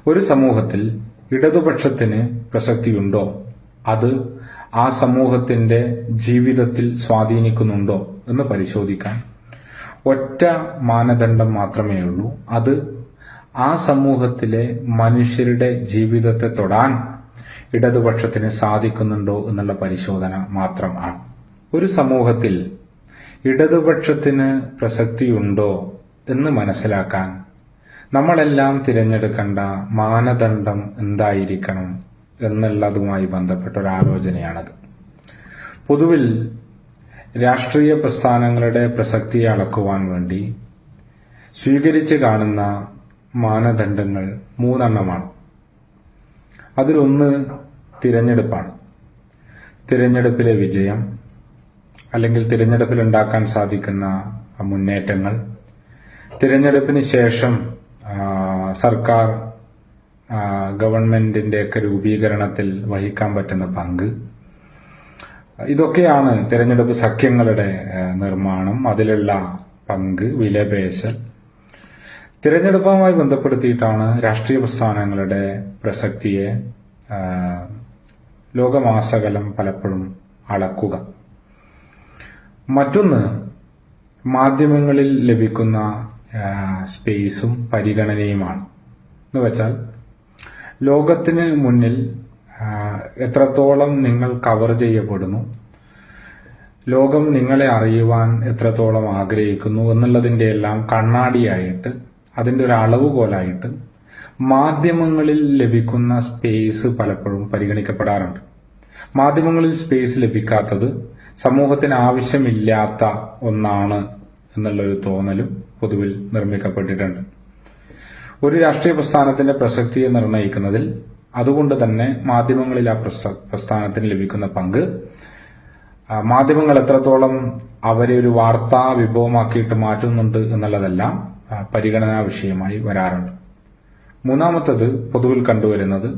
ഒരു സമൂഹത്തിൽ ഇടതുപക്ഷത്തിന് പ്രസക്തിയുണ്ടോ? അത് ആ സമൂഹത്തിന്റെ ജീവിതത്തിൽ സ്വാധീനിക്കുന്നുണ്ടോ എന്ന് പരിശോധിക്കാൻ ഒറ്റ മാനദണ്ഡം മാത്രമേ ഉള്ളൂ. അത് ആ സമൂഹത്തിലെ മനുഷ്യരുടെ ജീവിതത്തെ തൊടാൻ ഇടതുപക്ഷത്തിന് സാധിക്കുന്നുണ്ടോ എന്നുള്ള പരിശോധന മാത്രമാണ്. ഒരു സമൂഹത്തിൽ ഇടതുപക്ഷത്തിന് പ്രസക്തിയുണ്ടോ എന്ന് മനസ്സിലാക്കാൻ നമ്മളെല്ലാം തിരഞ്ഞെടുക്കേണ്ട മാനദണ്ഡം എന്തായിരിക്കണം എന്നുള്ളതുമായി ബന്ധപ്പെട്ട ഒരു ആലോചനയാണത്. പൊതുവിൽ രാഷ്ട്രീയ പ്രസ്ഥാനങ്ങളുടെ പ്രസക്തിയെ അളക്കുവാൻ വേണ്ടി സ്വീകരിച്ച് കാണുന്ന മാനദണ്ഡങ്ങൾ 3 എണ്ണമാണ്. അതിലൊന്ന് തിരഞ്ഞെടുപ്പാണ്. തിരഞ്ഞെടുപ്പിലെ വിജയം, അല്ലെങ്കിൽ തിരഞ്ഞെടുപ്പിൽ ഉണ്ടാക്കാൻ സാധിക്കുന്ന മുന്നേറ്റങ്ങൾ, തിരഞ്ഞെടുപ്പിന് ശേഷം സർക്കാർ ഗവൺമെന്റിന്റെയൊക്കെ രൂപീകരണത്തിൽ വഹിക്കാൻ പറ്റുന്ന പങ്ക്, ഇതൊക്കെയാണ് തിരഞ്ഞെടുപ്പ് സഖ്യങ്ങളുടെ നിർമ്മാണം, അതിലുള്ള പങ്ക്, വിലപേശൽ. തിരഞ്ഞെടുപ്പുമായി ബന്ധപ്പെടുത്തിയിട്ടാണ് രാഷ്ട്രീയ പ്രസ്ഥാനങ്ങളുടെ പ്രസക്തിയെ ലോകമാസകലം പലപ്പോഴും അളക്കുക. മറ്റൊന്ന് മാധ്യമങ്ങളിൽ ലഭിക്കുന്ന സ്പേസും പരിഗണനയുമാണ്. എന്ന് വെച്ചാൽ ലോകത്തിന് മുന്നിൽ എത്രത്തോളം നിങ്ങൾ കവർ ചെയ്യപ്പെടുന്നു, ലോകം നിങ്ങളെ അറിയുവാൻ എത്രത്തോളം ആഗ്രഹിക്കുന്നു എന്നുള്ളതിന്റെ എല്ലാം കണ്ണാടിയായിട്ട്, അതിന്റെ ഒരു അളവുകോലായിട്ട് മാധ്യമങ്ങളിൽ ലഭിക്കുന്ന സ്പേസ് പലപ്പോഴും പരിഗണിക്കപ്പെടാറുണ്ട്. മാധ്യമങ്ങളിൽ സ്പേസ് ലഭിക്കാത്തത് സമൂഹത്തിന് ആവശ്യമില്ലാത്ത ഒന്നാണ് എന്നുള്ളൊരു തോന്നലും പൊതുവിൽ നിർമ്മിക്കപ്പെട്ടിട്ടുണ്ട്. ഒരു രാഷ്ട്രീയ പ്രസ്ഥാനത്തിന്റെ പ്രസക്തിയെ നിർണ്ണയിക്കുന്നതിൽ അതുകൊണ്ട് തന്നെ മാധ്യമങ്ങളിൽ ആ പ്രസ്ഥാനത്തിന് ലഭിക്കുന്ന പങ്ക്, മാധ്യമങ്ങൾ എത്രത്തോളം അവരെ ഒരു വാർത്താ വിഭവമാക്കിയിട്ട് മാറ്റുന്നുണ്ട് എന്നുള്ളതെല്ലാം പരിഗണനാ വിഷയമായി വരാറുണ്ട്. മൂന്നാമത്തത് പൊതുവിൽ കണ്ടുവരുന്നത്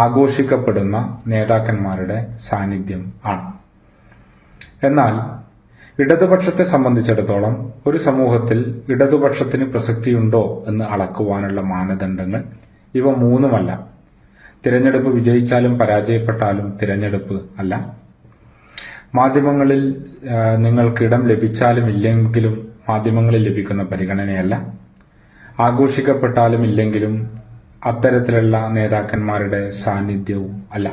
ആഘോഷിക്കപ്പെടുന്ന നേതാക്കന്മാരുടെ സാന്നിധ്യം ആണ്. എന്നാൽ ഇടതുപക്ഷത്തെ സംബന്ധിച്ചിടത്തോളം ഒരു സമൂഹത്തിൽ ഇടതുപക്ഷത്തിന് പ്രസക്തിയുണ്ടോ എന്ന് അളക്കുവാനുള്ള മാനദണ്ഡങ്ങൾ ഇവ 3 തിരഞ്ഞെടുപ്പ് വിജയിച്ചാലും പരാജയപ്പെട്ടാലും തിരഞ്ഞെടുപ്പ് അല്ല, മാധ്യമങ്ങളിൽ നിങ്ങൾക്ക് ഇടം ലഭിച്ചാലും ഇല്ലെങ്കിലും മാധ്യമങ്ങളിൽ ലഭിക്കുന്ന പരിഗണനയല്ല, ആഘോഷിക്കപ്പെട്ടാലും ഇല്ലെങ്കിലും അത്തരത്തിലുള്ള നേതാക്കന്മാരുടെ സാന്നിധ്യവും അല്ല.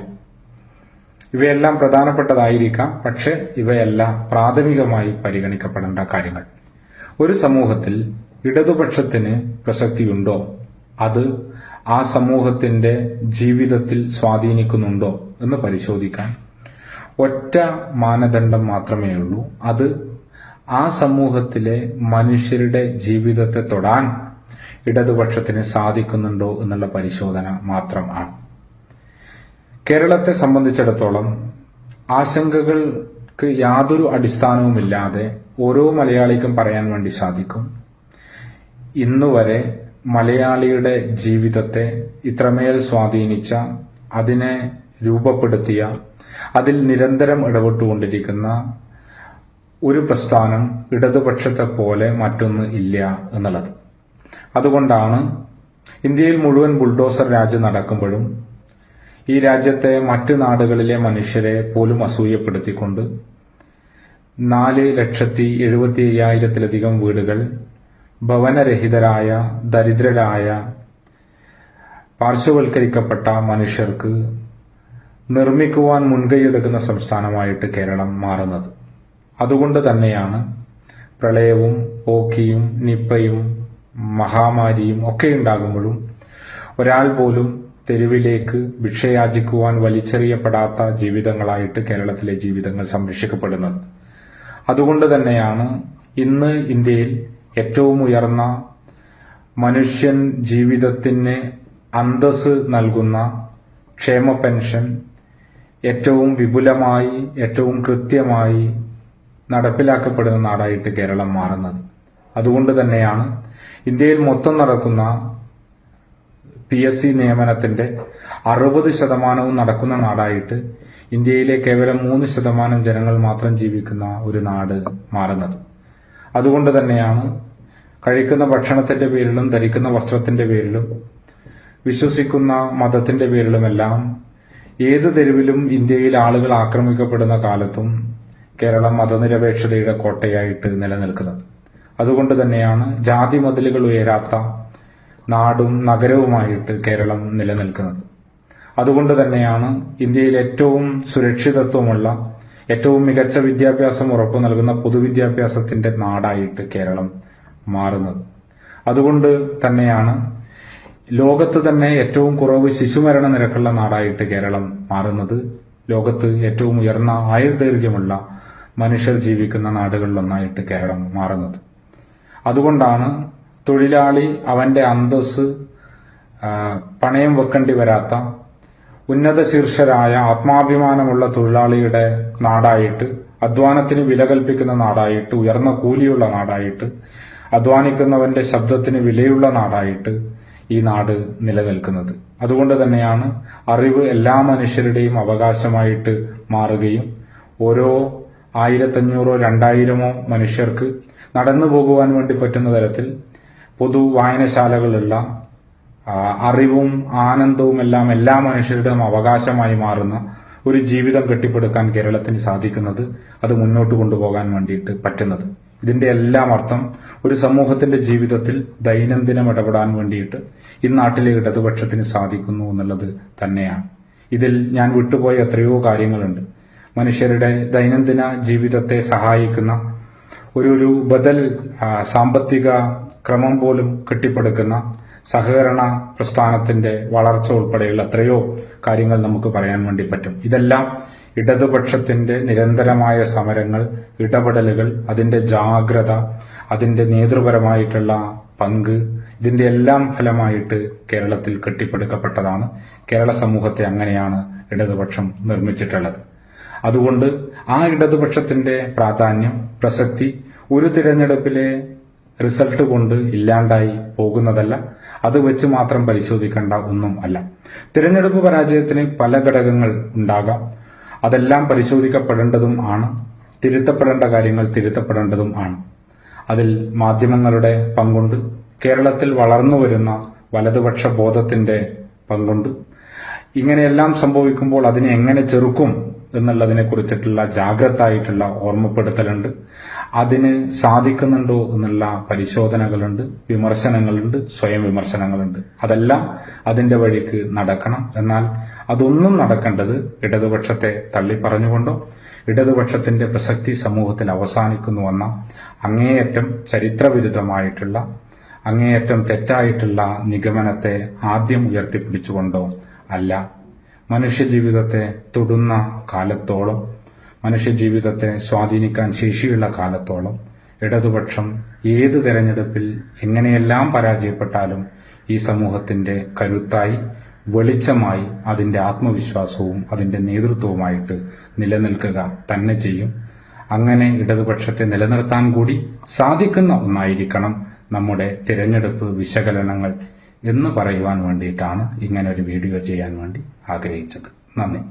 ഇവയെല്ലാം പ്രധാനപ്പെട്ടതായിരിക്കാം, പക്ഷെ ഇവയെല്ലാം പ്രാഥമികമായി പരിഗണിക്കപ്പെടേണ്ട കാര്യങ്ങൾ. ഒരു സമൂഹത്തിൽ ഇടതുപക്ഷത്തിന് പ്രസക്തിയുണ്ടോ? അത് ആ സമൂഹത്തിന്റെ ജീവിതത്തിൽ സ്വാധീനിക്കുന്നുണ്ടോ എന്ന് പരിശോധിക്കാൻ ഒറ്റ മാനദണ്ഡം മാത്രമേ ഉള്ളൂ. അത് ആ സമൂഹത്തിലെ മനുഷ്യരുടെ ജീവിതത്തെ തൊടാൻ ഇടതുപക്ഷത്തിന് സാധിക്കുന്നുണ്ടോ എന്നുള്ള പരിശോധന മാത്രമാണ്. കേരളത്തെ സംബന്ധിച്ചിടത്തോളം ആശങ്കകൾക്ക് യാതൊരു അടിസ്ഥാനവുമില്ലാതെ ഓരോ മലയാളിക്കും പറയാൻ വേണ്ടി സാധിക്കും, ഇന്നുവരെ മലയാളിയുടെ ജീവിതത്തെ ഇത്രമേൽ സ്വാധീനിച്ച, അതിനെ രൂപപ്പെടുത്തിയ, അതിൽ നിരന്തരം ഇടപെട്ടുകൊണ്ടിരിക്കുന്ന ഒരു പ്രസ്ഥാനം ഇടതുപക്ഷത്തെ പോലെ മറ്റൊന്ന് ഇല്ല എന്നുള്ളത്. അതുകൊണ്ടാണ് ഇന്ത്യയിൽ മുഴുവൻ ബുൾഡോസർ രാജ്യം നടക്കുമ്പോഴും ഈ രാജ്യത്തെ മറ്റ് നാടുകളിലെ മനുഷ്യരെ പോലും അസൂയപ്പെടുത്തിക്കൊണ്ട് 4,75,000-ലധികം വീടുകൾ ഭവനരഹിതരായ, ദരിദ്രരായ, പാർശ്വവൽക്കരിക്കപ്പെട്ട മനുഷ്യർക്ക് നിർമ്മിക്കുവാൻ മുൻകൈയെടുക്കുന്ന സംസ്ഥാനമായിട്ട് കേരളം മാറുന്നത്. അതുകൊണ്ട് തന്നെയാണ് പ്രളയവും ഓഖിയും നിപ്പയും മഹാമാരിയും ഒക്കെ ഉണ്ടാകുമ്പോഴും ഒരാൾ പോലും തെരുവിലേക്ക് ഭിക്ഷയാചിക്കുവാൻ വലിച്ചെറിയപ്പെടാത്ത ജീവിതങ്ങളായിട്ട് കേരളത്തിലെ ജീവിതങ്ങൾ സംരക്ഷിക്കപ്പെടുന്നത്. അതുകൊണ്ട് തന്നെയാണ് ഇന്ന് ഇന്ത്യയിൽ ഏറ്റവും ഉയർന്ന മനുഷ്യൻ ജീവിതത്തിന് അന്തസ് നൽകുന്ന ക്ഷേമ പെൻഷൻ ഏറ്റവും വിപുലമായി, ഏറ്റവും കൃത്യമായി നടപ്പിലാക്കപ്പെടുന്ന നാടായിട്ട് കേരളം മാറുന്നത്. അതുകൊണ്ട് തന്നെയാണ് ഇന്ത്യയിൽ മൊത്തം നടക്കുന്ന PSC നിയമനത്തിന്റെ 60% നടക്കുന്ന നാടായിട്ട് ഇന്ത്യയിലെ കേവലം 3% ജനങ്ങൾ മാത്രം ജീവിക്കുന്ന ഒരു നാട് മാറുന്നത്. അതുകൊണ്ട് തന്നെയാണ് കഴിക്കുന്ന ഭക്ഷണത്തിന്റെ പേരിലും ധരിക്കുന്ന വസ്ത്രത്തിന്റെ പേരിലും വിശ്വസിക്കുന്ന മതത്തിന്റെ പേരിലുമെല്ലാം ഏത് തെരുവിലും ഇന്ത്യയിൽ ആളുകൾ ആക്രമിക്കപ്പെടുന്ന കാലത്തും കേരളം മതനിരപേക്ഷതയുടെ കോട്ടയായിട്ട് നിലനിൽക്കുന്നത്. അതുകൊണ്ട് തന്നെയാണ് ജാതി മതിലുകൾ ഉയരാത്ത നാടും നഗരവുമായിട്ട് കേരളം നിലനിൽക്കുന്നത്. അതുകൊണ്ട് തന്നെയാണ് ഇന്ത്യയിൽ ഏറ്റവും സുരക്ഷിതത്വമുള്ള, ഏറ്റവും മികച്ച വിദ്യാഭ്യാസം ഉറപ്പു നൽകുന്ന പൊതുവിദ്യാഭ്യാസത്തിന്റെ നാടായിട്ട് കേരളം മാറുന്നത്. അതുകൊണ്ട് തന്നെയാണ് ലോകത്ത് തന്നെ ഏറ്റവും കുറവ് ശിശുമരണ നിരക്കുള്ള നാടായിട്ട് കേരളം മാറുന്നത്. ലോകത്ത് ഏറ്റവും ഉയർന്ന ആയുർദൈർഘ്യമുള്ള മനുഷ്യർ ജീവിക്കുന്ന നാടുകളിലൊന്നായിട്ട് കേരളം മാറുന്നത്. അതുകൊണ്ടാണ് തൊഴിലാളി അവന്റെ അന്തസ് പണയം വെക്കേണ്ടി വരാത്ത, ഉന്നത ശീർഷരായ ആത്മാഭിമാനമുള്ള തൊഴിലാളിയുടെ നാടായിട്ട്, അധ്വാനത്തിന് വില കൽപ്പിക്കുന്ന നാടായിട്ട്, ഉയർന്ന കൂലിയുള്ള നാടായിട്ട്, അധ്വാനിക്കുന്നവന്റെ ശബ്ദത്തിന് വിലയുള്ള നാടായിട്ട് ഈ നാട് നിലനിൽക്കുന്നത്. അതുകൊണ്ട് തന്നെയാണ് അറിവ് എല്ലാ മനുഷ്യരുടെയും അവകാശമായിട്ട് മാറുകയും ഓരോ 1500 2000 മനുഷ്യർക്ക് നടന്നു പോകുവാൻ വേണ്ടി പറ്റുന്ന തരത്തിൽ പൊതു വായനശാലകളുള്ള, അറിവും ആനന്ദവും എല്ലാം എല്ലാ മനുഷ്യരുടെയും അവകാശമായി മാറുന്ന ഒരു ജീവിതം കെട്ടിപ്പടുക്കാൻ കേരളത്തിന് സാധിക്കുന്നത്, അത് മുന്നോട്ട് കൊണ്ടുപോകാൻ വേണ്ടിയിട്ട് പറ്റുന്നത്. ഇതിന്റെ എല്ലാം അർത്ഥം ഒരു സമൂഹത്തിന്റെ ജീവിതത്തിൽ ദൈനംദിനം ഇടപെടാൻ വേണ്ടിയിട്ട് ഈ നാട്ടിലെ ഇടതുപക്ഷത്തിന് സാധിക്കുന്നു എന്നുള്ളത് തന്നെയാണ്. ഇതിൽ ഞാൻ വിട്ടുപോയ എത്രയോ കാര്യങ്ങളുണ്ട്. മനുഷ്യരുടെ ദൈനംദിന ജീവിതത്തെ സഹായിക്കുന്ന ഒരു ബദൽ സാമ്പത്തിക ക്രമം പോലും കെട്ടിപ്പടുക്കുന്ന സഹകരണ പ്രസ്ഥാനത്തിന്റെ വളർച്ച ഉൾപ്പെടെയുള്ള എത്രയോ കാര്യങ്ങൾ നമുക്ക് പറയാൻ വേണ്ടി പറ്റും. ഇതെല്ലാം ഇടതുപക്ഷത്തിന്റെ നിരന്തരമായ സമരങ്ങൾ, ഇടപെടലുകൾ, അതിന്റെ ജാഗ്രത, അതിന്റെ നേതൃപരമായിട്ടുള്ള പങ്ക്, ഇതിന്റെ എല്ലാം ഫലമായിട്ട് കേരളത്തിൽ കെട്ടിപ്പടുക്കപ്പെട്ടതാണ്. കേരള സമൂഹത്തെ അങ്ങനെയാണ് ഇടതുപക്ഷം നിർമ്മിച്ചിട്ടുള്ളത്. അതുകൊണ്ട് ആ ഇടതുപക്ഷത്തിന്റെ പ്രാധാന്യം, പ്രസക്തി ഒരു തിരഞ്ഞെടുപ്പിലെ റിസൾട്ട് കൊണ്ട് ഇല്ലാണ്ടായി പോകുന്നതല്ല. അത് വെച്ച് മാത്രം പരിശോധിക്കേണ്ട ഒന്നും അല്ല. തിരഞ്ഞെടുപ്പ് പരാജയത്തിന് പല ഘടകങ്ങൾ ഉണ്ടാകാം. അതെല്ലാം പരിശോധിക്കപ്പെടേണ്ടതും ആണ്. തിരുത്തപ്പെടേണ്ട കാര്യങ്ങൾ തിരുത്തപ്പെടേണ്ടതും ആണ്. അതിൽ മാധ്യമങ്ങളുടെ പങ്കുണ്ട്. കേരളത്തിൽ വളർന്നു വരുന്ന വലതുപക്ഷ ബോധത്തിന്റെ പങ്കുണ്ട്. ഇങ്ങനെയെല്ലാം സംഭവിക്കുമ്പോൾ അതിനെ എങ്ങനെ ചെറുക്കും എന്നുള്ളതിനെ കുറിച്ചിട്ടുള്ള ജാഗ്രതായിട്ടുള്ള ഓർമ്മപ്പെടുത്തലുണ്ട്. അതിന് സാധിക്കുന്നുണ്ടോ എന്നുള്ള പരിശോധനകളുണ്ട്, വിമർശനങ്ങളുണ്ട്, സ്വയം വിമർശനങ്ങളുണ്ട്. അതെല്ലാം അതിന്റെ വഴിക്ക് നടക്കണം. എന്നാൽ അതൊന്നും നടക്കേണ്ടത് ഇടതുപക്ഷത്തെ തള്ളിപ്പറഞ്ഞുകൊണ്ടോ ഇടതുപക്ഷത്തിന്റെ പ്രസക്തി സമൂഹത്തിൽ അവസാനിക്കുന്നുവെന്ന അങ്ങേയറ്റം ചരിത്രവിരുദ്ധമായിട്ടുള്ള, അങ്ങേയറ്റം തെറ്റായിട്ടുള്ള നിഗമനത്തെ ആദ്യം ഉയർത്തിപ്പിടിച്ചുകൊണ്ടോ അല്ല. മനുഷ്യജീവിതത്തെ തൊടുന്ന കാലത്തോളം, മനുഷ്യജീവിതത്തെ സ്വാധീനിക്കാൻ ശേഷിയുള്ള കാലത്തോളം ഇടതുപക്ഷം ഏത് തെരഞ്ഞെടുപ്പിൽ എങ്ങനെയെല്ലാം പരാജയപ്പെട്ടാലും ഈ സമൂഹത്തിന്റെ കരുത്തായി, വെളിച്ചമായി, അതിന്റെ ആത്മവിശ്വാസവും അതിന്റെ നേതൃത്വവുമായിട്ട് നിലനിൽക്കുക തന്നെ ചെയ്യും. അങ്ങനെ ഇടതുപക്ഷത്തെ നിലനിർത്താൻ കൂടി സാധിക്കുന്ന ഒന്നായിരിക്കണം നമ്മുടെ തിരഞ്ഞെടുപ്പ് വിശകലനങ്ങൾ എന്ന് പറയുവാൻ വേണ്ടിയിട്ടാണ് ഇങ്ങനെ ഒരു വീഡിയോ ചെയ്യാൻ വേണ്ടി ആഗ്രഹിച്ചത്. നന്ദി.